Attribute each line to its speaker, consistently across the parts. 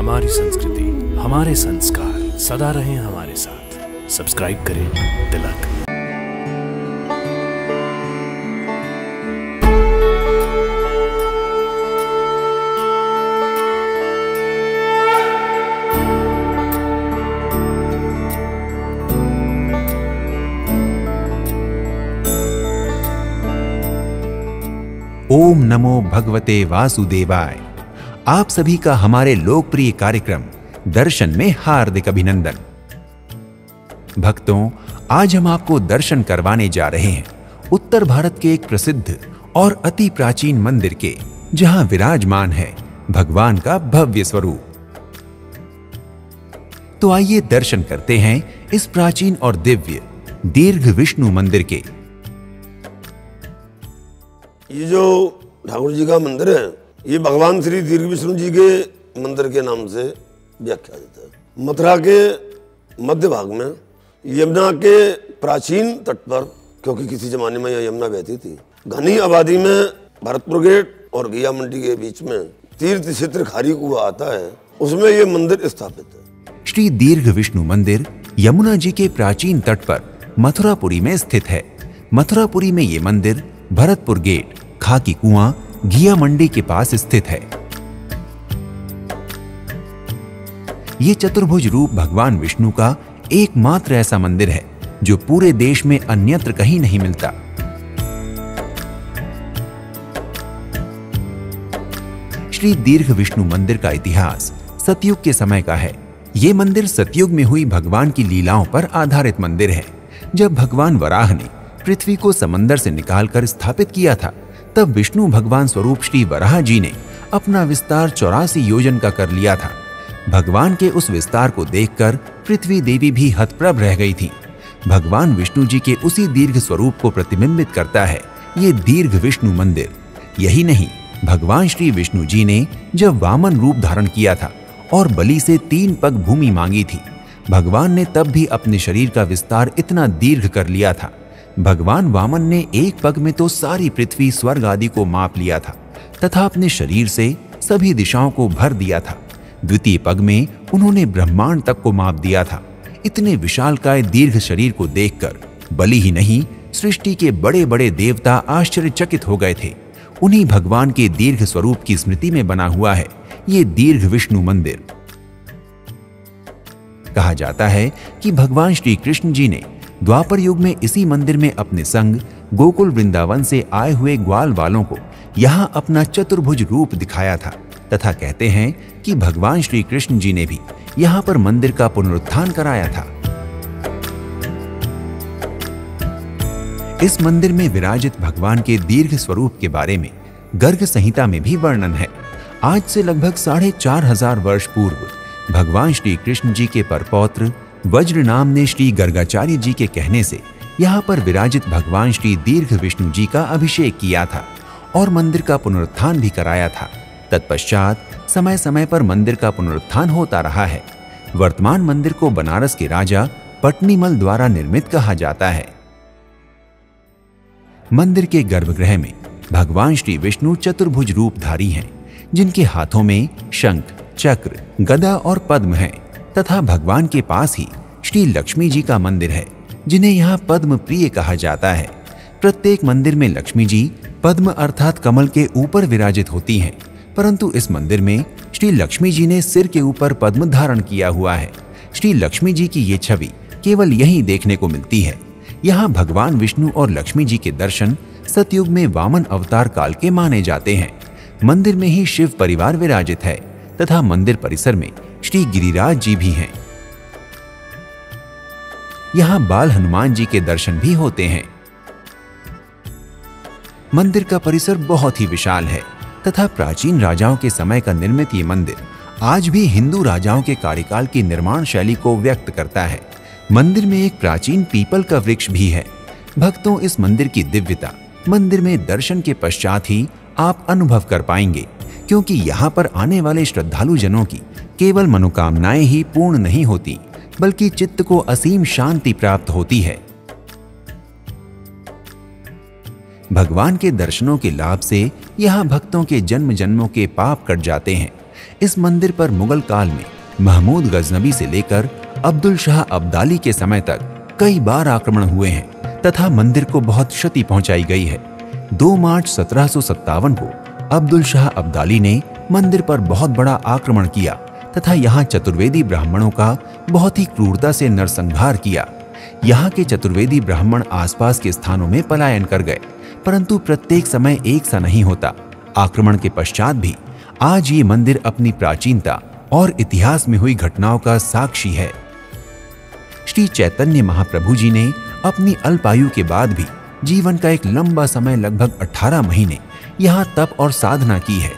Speaker 1: हमारी संस्कृति, हमारे संस्कार सदा रहें हमारे साथ। सब्सक्राइब करें तिलक।
Speaker 2: ओम नमो भगवते वासुदेवाय। आप सभी का हमारे लोकप्रिय कार्यक्रम दर्शन में हार्दिक अभिनंदन। भक्तों, आज हम आपको दर्शन करवाने जा रहे हैं उत्तर भारत के एक प्रसिद्ध और अति प्राचीन मंदिर के, जहां विराजमान है भगवान का भव्य स्वरूप। तो आइए दर्शन करते हैं इस प्राचीन और दिव्य दीर्घ विष्णु मंदिर के।
Speaker 3: ये जो ठाकुर जी का मंदिर है, ये भगवान श्री दीर्घ विष्णु जी के मंदिर के नाम से व्याख्यात है। मथुरा के मध्य भाग में यमुना के प्राचीन तट पर, क्योंकि किसी जमाने में यह यमुना बहती थी, घनी आबादी में भरतपुर गेट और घिया मंडी के बीच में तीर्थ क्षेत्र खारी कुआं आता है, उसमें यह मंदिर स्थापित है।
Speaker 2: श्री दीर्घ विष्णु मंदिर यमुना जी के प्राचीन तट पर मथुरापुरी में स्थित है। मथुरापुरी में ये मंदिर भरतपुर गेट, खाकी कुआं, घिया मंडी के पास स्थित है। ये चतुर्भुज रूप भगवान विष्णु का एकमात्र ऐसा मंदिर है जो पूरे देश में अन्यत्र कहीं नहीं मिलता। श्री दीर्घ विष्णु मंदिर का इतिहास सतयुग के समय का है। ये मंदिर सतयुग में हुई भगवान की लीलाओं पर आधारित मंदिर है। जब भगवान वराह ने पृथ्वी को समंदर से निकालकर स्थापित किया था, तब विष्णु भगवान स्वरूप श्री वराह जी ने अपना विस्तार 84 योजन का कर लिया था। भगवान के उस विस्तार को देखकर पृथ्वी देवी भी हतप्रभ रह गई थी। भगवान विष्णु जी के उसी दीर्घ स्वरूप को प्रतिबिंबित करता है ये दीर्घ विष्णु मंदिर। यही नहीं, भगवान श्री विष्णु जी ने जब वामन रूप धारण किया था और बलि से 3 पग भूमि मांगी थी, भगवान ने तब भी अपने शरीर का विस्तार इतना दीर्घ कर लिया था। भगवान वामन ने एक पग में तो सारी पृथ्वी, स्वर्ग आदि को माप लिया था तथा अपने शरीर से सभी दिशाओं को भर दिया था। द्वितीय पग में उन्होंने ब्रह्मांड तक को माप दिया था। इतने विशालकाय दीर्घ शरीर को देखकर बलि ही नहीं, सृष्टि के बड़े बड़े देवता आश्चर्यचकित हो गए थे। उन्हीं भगवान के दीर्घ स्वरूप की स्मृति में बना हुआ है ये दीर्घ विष्णु मंदिर। कहा जाता है कि भगवान श्री कृष्ण जी ने द्वापर युग में इसी मंदिर में अपने संग गोकुल वृंदावन से आए हुए ग्वाल वालों को यहाँ अपना चतुर्भुज रूप दिखाया था, तथा कहते हैं कि भगवान श्री कृष्ण जी ने भी यहाँ पर मंदिर का पुनरुत्थान कराया था। इस मंदिर में विराजित भगवान के दीर्घ स्वरूप के बारे में गर्ग संहिता में भी वर्णन है। आज से लगभग 4500 वर्ष पूर्व भगवान श्री कृष्ण जी के परपौत्र वज्र नाम ने श्री गर्गाचार्य जी के कहने से यहाँ पर विराजित भगवान श्री दीर्घ विष्णु जी का अभिषेक किया था और मंदिर का पुनरुत्थान भी कराया था। तत्पश्चात समय समय पर मंदिर का पुनरुत्थान होता रहा है। वर्तमान मंदिर को बनारस के राजा पट्नीमल द्वारा निर्मित कहा जाता है। मंदिर के गर्भगृह में भगवान श्री विष्णु चतुर्भुज रूपधारी हैं, जिनके हाथों में शंख, चक्र, गदा और पद्म है, तथा भगवान के पास ही श्री लक्ष्मी जी का मंदिर है, जिन्हें यहाँ पद्म प्रिय कहा जाता है। प्रत्येक मंदिर में लक्ष्मी जी पद्म अर्थात कमल के ऊपर विराजित होती हैं, परंतु इस मंदिर में श्री लक्ष्मी जी ने सिर के ऊपर पद्म धारण किया हुआ है। श्री लक्ष्मी जी की ये छवि केवल यहीं देखने को मिलती है। यहाँ भगवान विष्णु और लक्ष्मी जी के दर्शन सतयुग में वामन अवतार काल के माने जाते हैं। मंदिर में ही शिव परिवार विराजित है तथा मंदिर परिसर में श्री गिरिराज जी भी हैं। यहाँ बाल हनुमान जी के दर्शन भी होते हैं। मंदिर का परिसर बहुत ही विशाल है तथा प्राचीन राजाओं के समय का निर्मित ये मंदिर आज भी हिंदू राजाओं के कार्यकाल की निर्माण शैली को व्यक्त करता है। मंदिर में एक प्राचीन पीपल का वृक्ष भी है। भक्तों, इस मंदिर की दिव्यता मंदिर में दर्शन के पश्चात ही आप अनुभव कर पाएंगे, क्योंकि यहाँ पर आने वाले श्रद्धालु जनों की केवल मनोकामनाएं ही पूर्ण नहीं होती, बल्कि चित्त को असीम शांति प्राप्त होती है। भगवान के दर्शनों के लाभ से यहाँ भक्तों के जन्म जन्मों के पाप कट जाते हैं। इस मंदिर पर मुगल काल में महमूद गजनबी से लेकर अब्दुल शाह अब्दाली के समय तक कई बार आक्रमण हुए हैं तथा मंदिर को बहुत क्षति पहुंचाई गई है। 2 मार्च 1757 को अब्दुल शाह अब्दाली ने मंदिर पर बहुत बड़ा आक्रमण किया तथा यहाँ चतुर्वेदी ब्राह्मणों का बहुत ही क्रूरता से नरसंहार किया। यहाँ के चतुर्वेदी ब्राह्मण आसपास के स्थानों में पलायन कर गए, परंतु प्रत्येक समय एक सा नहीं होता। आक्रमण के पश्चात भी आज ये मंदिर अपनी प्राचीनता और इतिहास में हुई घटनाओं का साक्षी है। श्री चैतन्य महाप्रभु जी ने अपनी अल्पायु के बाद भी जीवन का एक लंबा समय लगभग 18 महीने यहाँ तप और साधना की है।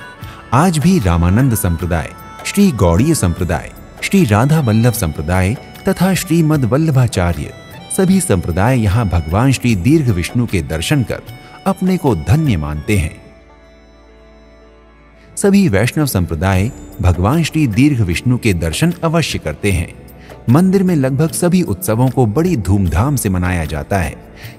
Speaker 2: आज भी रामानंद संप्रदाय, श्री गौड़ीय संप्रदाय, श्री राधा वल्लभ संप्रदाय तथा श्रीमद वल्लभाचार्य सभी संप्रदाय यहाँ भगवान श्री दीर्घ विष्णु के दर्शन कर अपने को धन्य मानते हैं। सभी वैष्णव संप्रदाय भगवान श्री दीर्घ विष्णु के दर्शन अवश्य करते हैं। मंदिर में लगभग सभी उत्सवों को बड़ी धूमधाम से मनाया जाता है।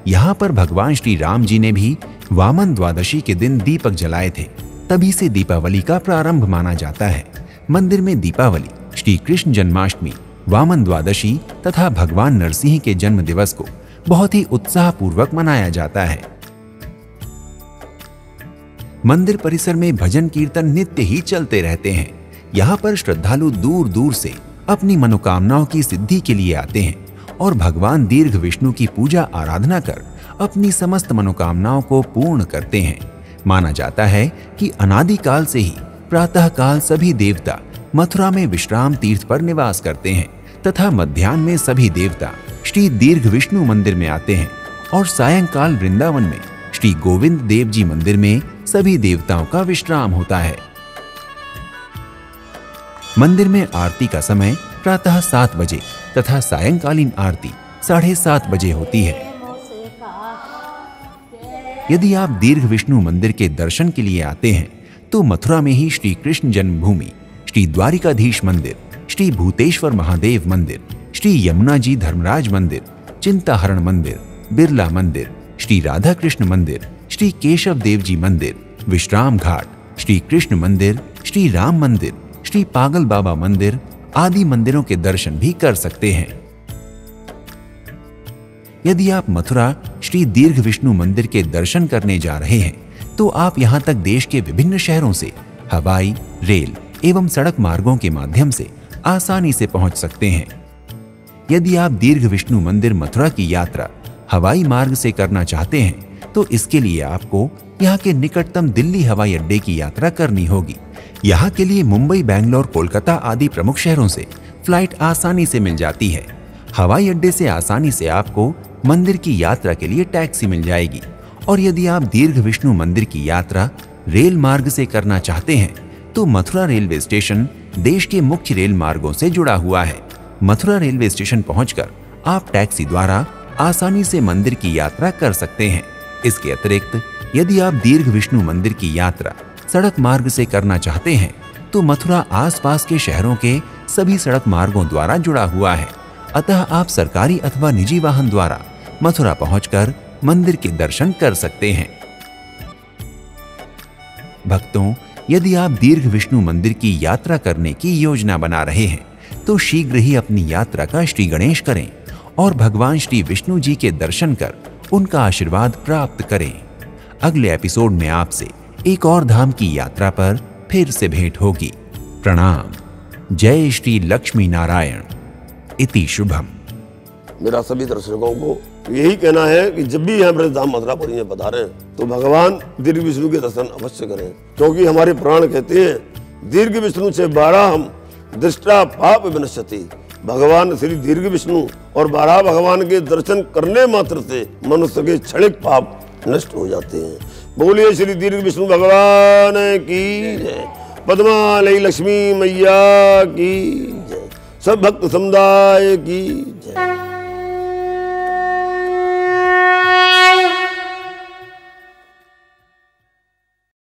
Speaker 2: यहाँ पर भगवान श्री राम जी ने भी वामन द्वादशी के दिन दीपक जलाए थे, तभी से दीपावली का प्रारंभ माना जाता है। मंदिर में दीपावली, श्री कृष्ण जन्माष्टमी, वामन द्वादशी तथा भगवान नरसिंह के जन्म दिवस को बहुत ही उत्साह पूर्वक मनाया जाता है। मंदिर परिसर में भजन कीर्तन नित्य ही चलते रहते हैं। यहाँ पर श्रद्धालु दूर दूर से अपनी मनोकामनाओं की सिद्धि के लिए आते हैं और भगवान दीर्घ विष्णु की पूजा आराधना कर अपनी समस्त मनोकामनाओं को पूर्ण करते हैं। माना जाता है कि अनादिकाल से ही प्रातः काल सभी देवता मथुरा में विश्राम तीर्थ पर निवास करते हैं तथा मध्याह्न में सभी देवता श्री दीर्घ विष्णु मंदिर में आते हैं और सायंकाल वृंदावन में श्री गोविंद देव जी मंदिर में सभी देवताओं का विश्राम होता है। मंदिर में आरती का समय प्रातः 7 बजे तथा सायंकालीन आरती 7:30 बजे होती है। यदि आप दीर्घ विष्णु मंदिर के दर्शन के लिए आते हैं तो मथुरा में ही श्री कृष्ण जन्मभूमि, श्री द्वारिकाधीश मंदिर, श्री भूतेश्वर महादेव मंदिर, श्री यमुना जी धर्मराज मंदिर, चिंताहरण मंदिर, बिरला मंदिर, श्री राधा कृष्ण मंदिर, श्री केशव देव जी मंदिर, विश्राम घाट, श्री कृष्ण मंदिर, श्री राम मंदिर, श्री पागल बाबा मंदिर आदि मंदिरों के दर्शन भी कर सकते हैं। यदि आप मथुरा श्री दीर्घ विष्णु मंदिर के दर्शन करने जा रहे हैं तो आप यहां तक देश के विभिन्न शहरों से हवाई, रेल एवं सड़क मार्गों के माध्यम से आसानी से पहुंच सकते हैं। यदि आप दीर्घ विष्णु मंदिर मथुरा की यात्रा हवाई मार्ग से करना चाहते हैं तो इसके लिए आपको यहाँ के निकटतम दिल्ली हवाई अड्डे की यात्रा करनी होगी। यहाँ के लिए मुंबई, बैंगलोर, कोलकाता आदि प्रमुख शहरों से फ्लाइट आसानी से मिल जाती है। हवाई अड्डे से आसानी से आपको मंदिर की यात्रा के लिए टैक्सी मिल जाएगी। और यदि आप दीर्घ विष्णु मंदिर की यात्रा रेल मार्ग से करना चाहते हैं तो मथुरा रेलवे स्टेशन देश के मुख्य रेल मार्गों से जुड़ा हुआ है। मथुरा रेलवे स्टेशन पहुंचकर आप टैक्सी द्वारा आसानी से मंदिर की यात्रा कर सकते हैं। इसके अतिरिक्त यदि आप दीर्घ विष्णु मंदिर की यात्रा सड़क मार्ग से करना चाहते हैं तो मथुरा आसपास के शहरों के सभी सड़क मार्गों द्वारा जुड़ा हुआ है। अतः आप सरकारी अथवा निजी वाहन द्वारा मथुरा पहुंचकर मंदिर के दर्शन कर सकते हैं। भक्तों, यदि आप दीर्घ विष्णु मंदिर की यात्रा करने की योजना बना रहे हैं तो शीघ्र ही अपनी यात्रा का श्री गणेश करें और भगवान श्री विष्णु जी के दर्शन कर उनका आशीर्वाद प्राप्त करें। अगले एपिसोड में आपसे एक और धाम की यात्रा पर फिर से भेंट होगी। प्रणाम। जय श्री लक्ष्मी नारायण। इति शुभम।
Speaker 3: मेरा सभी दर्शकों को यही कहना है कि जब भी यहाँ ब्रजधाम मथुरापुरी में पधारे तो भगवान दीर्घ विष्णु के दर्शन अवश्य करें, क्योंकि हमारे पुराण कहते हैं दीर्घ विष्णु से 12 हम दृष्टा पाप विनश्यति। भगवान श्री दीर्घ विष्णु और 12 भगवान के दर्शन करने मात्र से मनुष्य के क्षणिक पाप नष्ट हो जाते हैं। बोलिए श्री दीर्घ विष्णु भगवान की जय। पद्मालय लक्ष्मी मैया की जय। सब भक्त समुदाय की जय।